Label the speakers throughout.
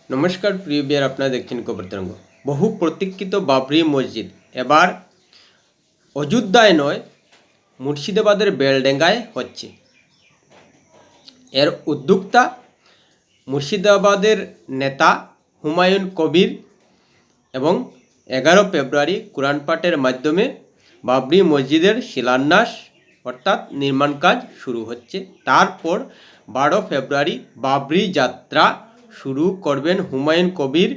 Speaker 1: নমস্কার প্রিয় বিয়ার, আপনারা দেখছেন খবর তরঙ্গ। বহু প্রতীক্ষিত বাবরি মসজিদ এবার অযোধ্যায় নয়, মুর্শিদাবাদের বেলডাঙ্গায় হচ্ছে। এর উদ্যোক্তা মুর্শিদাবাদের নেতা হুমায়ুন কবির এবং 11 ফেব্রুয়ারি কোরআন পাঠের মাধ্যমে বাবরি মসজিদের শিলান্যাস অর্থাৎ নির্মাণ কাজ শুরু হচ্ছে। তারপর 12 ফেব্রুয়ারি বাবরি যাত্রা শুরু করবেন হুমায়ুন কবির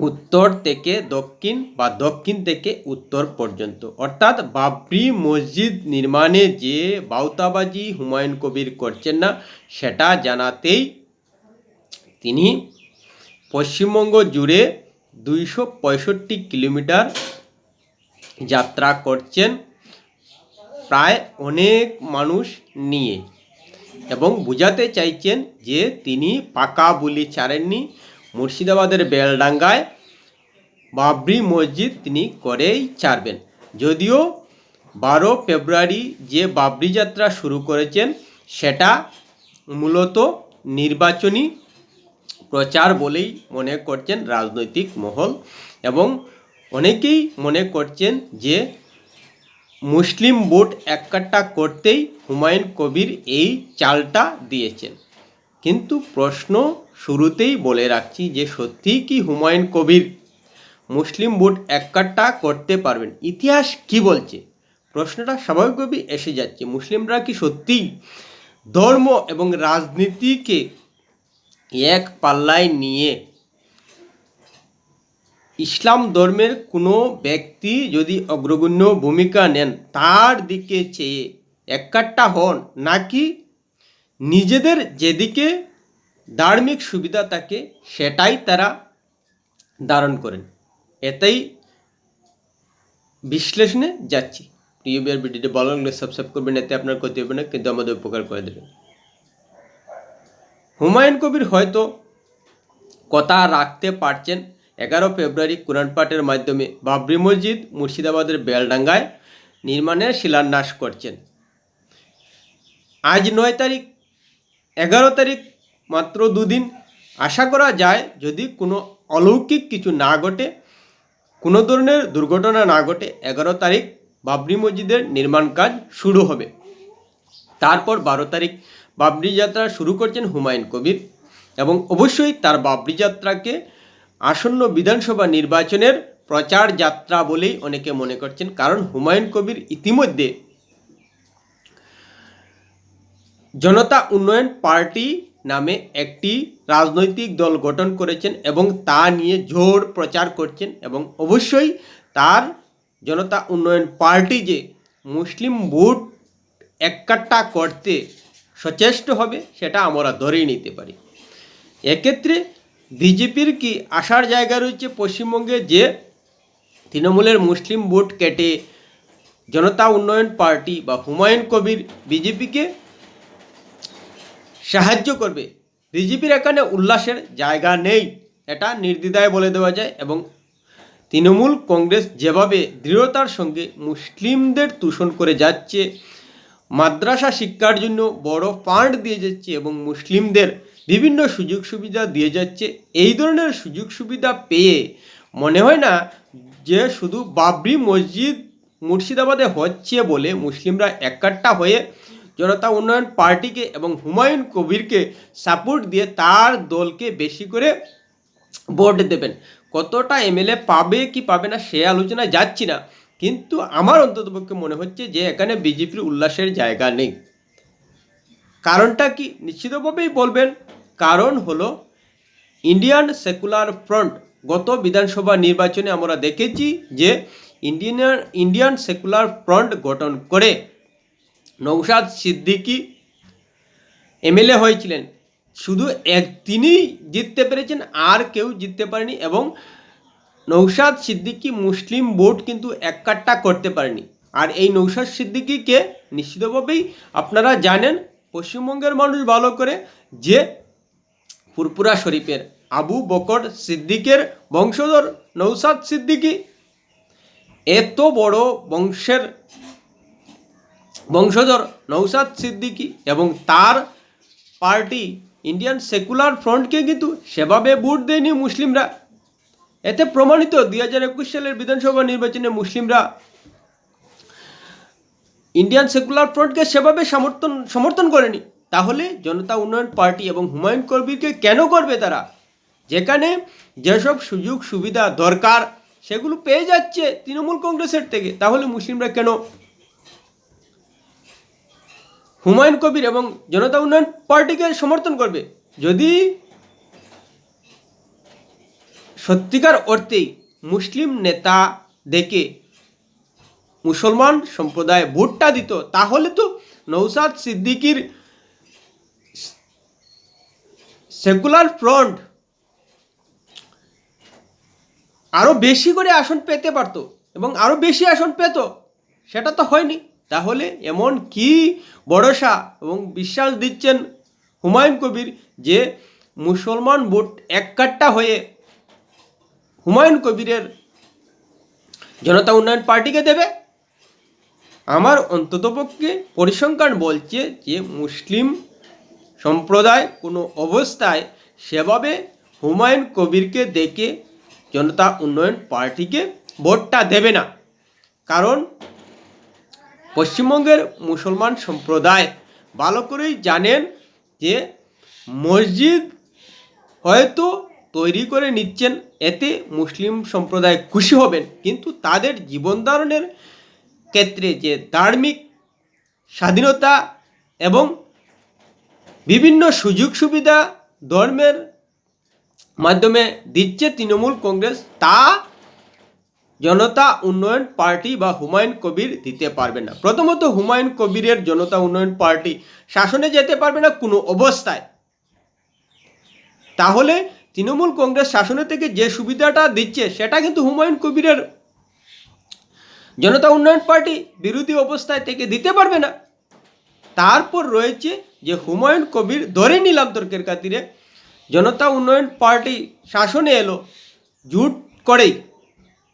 Speaker 1: উত্তর থেকে দক্ষিণ বা দক্ষিণ থেকে উত্তর পর্যন্ত। অর্থাৎ বাবরি মসজিদ নির্মাণে যে বাউতাবাজি হুমায়ুন কবির করছেন না, সেটা জানাতেই তিনি পশ্চিমবঙ্গ জুড়ে 265 কিলোমিটার যাত্রা করছেন প্রায় অনেক মানুষ নিয়ে, এবং বোঝাতে চাইছেন যে তিনি পাকা বুলি ছাড়েননি। মুর্শিদাবাদের বেলডাঙ্গায় বাবরি মসজিদ তিনি করেই ছাড়বেন। যদিও 12 ফেব্রুয়ারি যে বাবরি যাত্রা শুরু করেছেন সেটা মূলত নির্বাচনী প্রচার বলেই মনে করছেন রাজনৈতিক মহল, এবং অনেকেই মনে করছেন যে মুসলিম ভোট এককাট্টা করতেই হুমায়ুন কবির এই চালটা দিয়েছেন। কিন্তু প্রশ্ন শুরুতেই বলে রাখছি যে সত্যিই কি হুমায়ুন কবির মুসলিম ভোট এককাট্টা করতে পারবেন? ইতিহাস কি বলছে? প্রশ্নটা স্বাভাবিকভাবেই এসে যাচ্ছে। মুসলিমরা কি সত্যিই ধর্ম এবং রাজনীতিকে এক পাল্লায় নিয়ে ইসলাম ধর্মের কোনো ব্যক্তি যদি অগ্রগণ্য ভূমিকা নেন তার দিকে চেয়ে এককাট্টা হন, নাকি নিজেদের যেদিকে ধার্মিক সুবিধা থাকে সেটাই তারা ধারণ করেন? এতেই বিশ্লেষণে যাচ্ছি। প্রিয় বিয়ার, ভিডিওটি ভালো লাগলে সাবস্ক্রাইব করবেন, এতে আপনার ক্ষতি হবে না কিন্তু আমাদের উপকার করে দেবেন। হুমায়ুন কবির হয়তো কথা রাখতে পারছেন। 11 ফেব্রুয়ারি কোরআন পাঠের মাধ্যমে বাবরি মসজিদ মুর্শিদাবাদের বেলডাঙ্গায় নির্মাণের শিলান্যাস করছেন। আজ 9 তারিখ, 11 তারিখ, মাত্র দুদিন। আশা করা যায় যদি কোনো অলৌকিক কিছু না ঘটে, কোনো ধরনের দুর্ঘটনা না ঘটে, 11 তারিখ বাবরি মসজিদের নির্মাণ কাজ শুরু হবে। তারপর 12 তারিখ বাবরি যাত্রা শুরু করছেন হুমায়ুন কবির, এবং অবশ্যই তার বাবরি যাত্রাকে আসন্ন বিধানসভা নির্বাচনের প্রচার যাত্রা বলেই অনেকে মনে করছেন। কারণ হুমায়ুন কবির ইতিমধ্যে জনতা উন্নয়ন পার্টি নামে একটি রাজনৈতিক দল গঠন করেছেন এবং তা নিয়ে জোর প্রচার করছেন, এবং অবশ্যই তার জনতা উন্নয়ন পার্টি যে মুসলিম ভোট এককাট্টা করতে সচেষ্ট হবে সেটা আমরা ধরেই নিতে পারি। এক্ষেত্রে বিজেপির কি আসার জায়গা রয়েছে পশ্চিমবঙ্গে, যে তৃণমূলের মুসলিম ভোট কেটে জনতা উন্নয়ন পার্টি বা হুমায়ুন কবির বিজেপিকে সাহায্য করবে? বিজেপির এখানে উল্লাসের জায়গা নেই, এটা নির্দ্বিধায় বলে দেওয়া যায়। এবং তৃণমূল কংগ্রেস যেভাবে দৃঢ়তার সঙ্গে মুসলিমদের দূষণ করে যাচ্ছে, মাদ্রাসা শিক্ষার জন্য বড় ফান্ড দিয়ে যাচ্ছে এবং মুসলিমদের বিভিন্ন সুযোগ সুবিধা দিয়ে যাচ্ছে, এই ধরনের সুযোগ সুবিধা পেয়ে মনে হয় না যে শুধু বাবরি মসজিদ মুর্শিদাবাদে হচ্ছে বলে মুসলিমরা এককাট্টা হয়ে জনতা উন্নয়ন পার্টিকে এবং হুমায়ুন কবিরকে সাপোর্ট দিয়ে তার দলকে বেশি করে ভোট দেবেন। কতটা এমএলএ পাবে কি পাবে না সে আলোচনায় যাচ্ছি না, কিন্তু আমার অন্ততপক্ষে মনে হচ্ছে যে এখানে বিজেপির উল্লাসের জায়গা নেই। কারণটা কি? নিশ্চিতভাবেই বলবেন, কারণ হলো ইন্ডিয়ান সেকুলার ফ্রন্ট। গত বিধানসভা নির্বাচনে আমরা দেখেছি যে ইন্ডিয়ান সেকুলার ফ্রন্ট গঠন করে নওশাদ সিদ্দিকী এমএলএ হয়েছিলেন। শুধু তিনিই জিততে পেরেছেন, আর কেউ জিততে পারেনি, এবং নওশাদ সিদ্দিকী মুসলিম ভোট কিন্তু এককাট্টা করতে পারেনি। আর এই নওশাদ সিদ্দিকীকে নিশ্চিতভাবেই আপনারা জানেন, পশ্চিমবঙ্গের মানুষ ভালো করে, যে ফুরপুরা শরীফের আবু বকর সিদ্দিকের বংশধর নওশাদ সিদ্দিকী। এত বড় বংশধর নওশাদ সিদ্দিকী এবং তার পার্টি ইন্ডিয়ান সেকুলার ফ্রন্টকে কিন্তু সেভাবে ভোট দেয়নি মুসলিমরা। এতে প্রমাণিত 2021 সালের বিধানসভা নির্বাচনে মুসলিমরা ইন্ডিয়ান সেকুলার ফ্রন্টকে সেভাবে সমর্থন করেনি। তাহলে জনতা উন্নয়ন পার্টি এবং হুমায়ুন কবিরকে কেন করবে তারা, যেখানে যেসব সুযোগ সুবিধা দরকার সেগুলো পেয়ে যাচ্ছে তৃণমূল কংগ্রেসের থেকে? তাহলে মুসলিমরা কেন হুমায়ুন কবির এবং জনতা উন্নয়ন পার্টিকে সমর্থন করবে? যদি সত্যিকার অর্থেই মুসলিম নেতা দেখে মুসলমান সম্প্রদায় ভোটটা দিত, তাহলে তো নওশাদ সিদ্দিকীর সেকুলার ফ্রন্ট আরও বেশি করে আসন পেতে পারতো এবং আরও বেশি আসন পেত। সেটা তো হয়নি। তাহলে এমন কি ভরসা এবং বিশ্বাস দিচ্ছেন হুমায়ুন কবির যে মুসলমান ভোট এককাট্টা হয়ে হুমায়ুন কবিরের জনতা উন্নয়ন পার্টিকে দেবে? আমার অন্ততপক্ষে পরিসংখ্যান বলছে যে মুসলিম সম্প্রদায় কোনো অবস্থায় সেভাবে হুমায়ুন কবিরকে দেখে জনতা উন্নয়ন পার্টিকে ভোটটা দেবে না। কারণ পশ্চিমবঙ্গের মুসলমান সম্প্রদায় ভালো করেই জানেন যে মসজিদ হয়তো তৈরি করে নিচ্ছেন, এতে মুসলিম সম্প্রদায় খুশি হবেন, কিন্তু তাদের জীবনধারণের ক্ষেত্রে যে ধার্মিক স্বাধীনতা এবং বিভিন্ন সুযোগ সুবিধা ধর্মের মাধ্যমে দিচ্ছে তৃণমূল কংগ্রেস, তা জনতা উন্নয়ন পার্টি বা হুমায়ুন কবির দিতে পারবে না। প্রথমত হুমায়ুন কবিরের জনতা উন্নয়ন পার্টি শাসনে যেতে পারবে না কোনো অবস্থায়। তাহলে তৃণমূল কংগ্রেস শাসনে থেকে যে সুবিধাটা দিচ্ছে সেটা কিন্তু হুমায়ুন কবিরের জনতা উন্নয়ন পার্টি বিরোধী অবস্থায় থেকে দিতে পারবে না। তারপর রয়েছে যে হুমায়ুন কবির, ধরে নিলাম তর্কের খাতিরে জনতা উন্নয়ন পার্টি শাসনে এলো জুট করেই,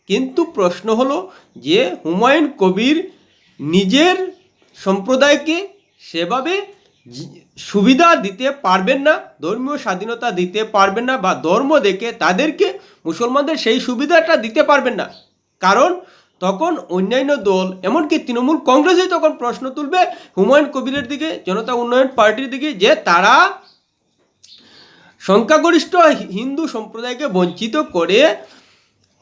Speaker 1: কিন্তু প্রশ্ন হলো যে হুমায়ুন কবির নিজের সম্প্রদায়কে সেভাবে সুবিধা দিতে পারবেন না, ধর্মীয় স্বাধীনতা দিতে পারবেন না, বা ধর্ম দেখে তাদেরকে মুসলমানদের সেই সুবিধাটা দিতে পারবেন না। কারণ তখন অন্যান্য দল, এমনকি তৃণমূল কংগ্রেসই তখন প্রশ্ন তুলবে হুমায়ুন কবিরের দিকে, জনতা উন্নয়ন পার্টির দিকে, যে তারা সংখ্যাগরিষ্ঠ হিন্দু সম্প্রদায়কে বঞ্চিত করে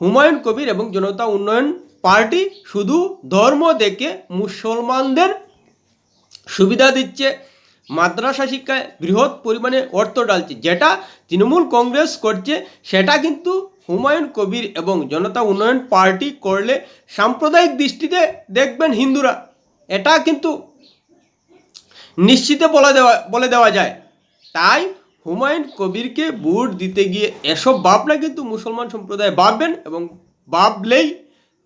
Speaker 1: হুমায়ুন কবির এবং জনতা উন্নয়ন পার্টি শুধু ধর্ম দেখে মুসলমানদের সুবিধা দিচ্ছে, মাদ্রাসা শিক্ষায় বৃহৎ পরিমাণে অর্থ ডালছে। যেটা তৃণমূল কংগ্রেস করছে সেটা কিন্তু হুমায়ুন কবির এবং জনতা উন্নয়ন পার্টি করলে সাম্প্রদায়িক দৃষ্টিতে দেখবেন হিন্দুরা, এটা কিন্তু নিশ্চিতে বলে দেওয়া যায়। তাই হুমায়ুন কবিরকে ভোট দিতে গিয়ে এসব ভাবনা কিন্তু মুসলমান সম্প্রদায় ভাববেন, এবং ভাবলেই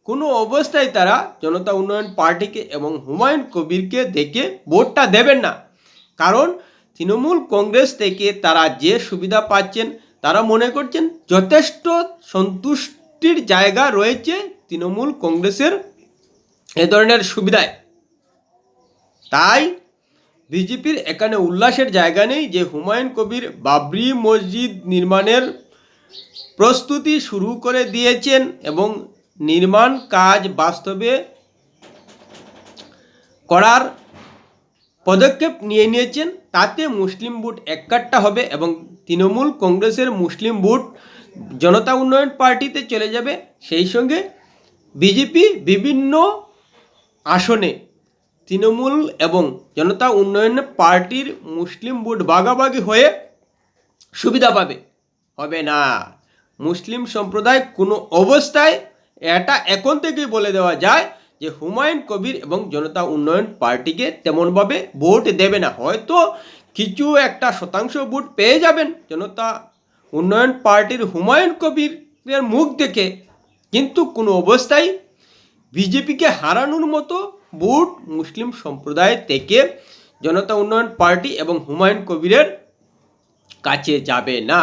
Speaker 1: কোনো অবস্থায় তারা জনতা উন্নয়ন পার্টিকে এবং হুমায়ুন কবিরকে দেখে ভোটটা দেবেন না। কারণ তৃণমূল কংগ্রেস থেকে তারা যে সুবিধা পাচ্ছেন, তারা মনে করছেন যথেষ্ট সন্তুষ্টির জায়গা রয়েছে তৃণমূল কংগ্রেসের এ ধরনের সুবিধায়। তাই বিজেপির এখানে উল্লাসের জায়গা নেই যে হুমায়ুন কবির বাবরি মসজিদ নির্মাণের প্রস্তুতি শুরু করে দিয়েছেন এবং নির্মাণ কাজ বাস্তবে করার পদক্ষেপ নিয়েছেন। তাতে মুসলিম ভোট এককাট্টা হবে এবং তৃণমূল কংগ্রেসের মুসলিম ভোট জনতা উন্নয়ন পার্টিতে চলে যাবে। সেই সঙ্গে বিজেপি বিভিন্ন আসনে তৃণমূল এবং জনতা উন্নয়ন পার্টির মুসলিম ভোট ভাগাভাগি হয়ে সুবিধা পাবে। হবে না। মুসলিম সম্প্রদায় কোনো অবস্থায়, এটা এখন থেকেই বলে দেওয়া যায় যে হুমায়ুন কবির এবং জনতা উন্নয়ন পার্টিকে তেমনভাবে ভোট দেবে না। হয়তো কিছু একটা শতাংশ ভোট পেয়ে যাবেন জনতা উন্নয়ন পার্টির হুমায়ুন কবিরের মুখ দেখে, কিন্তু কোনো অবস্থায় বিজেপিকে হারানোর মতো ভোট মুসলিম সম্প্রদায় থেকে জনতা উন্নয়ন পার্টি এবং হুমায়ুন কবিরের কাছে যাবে না।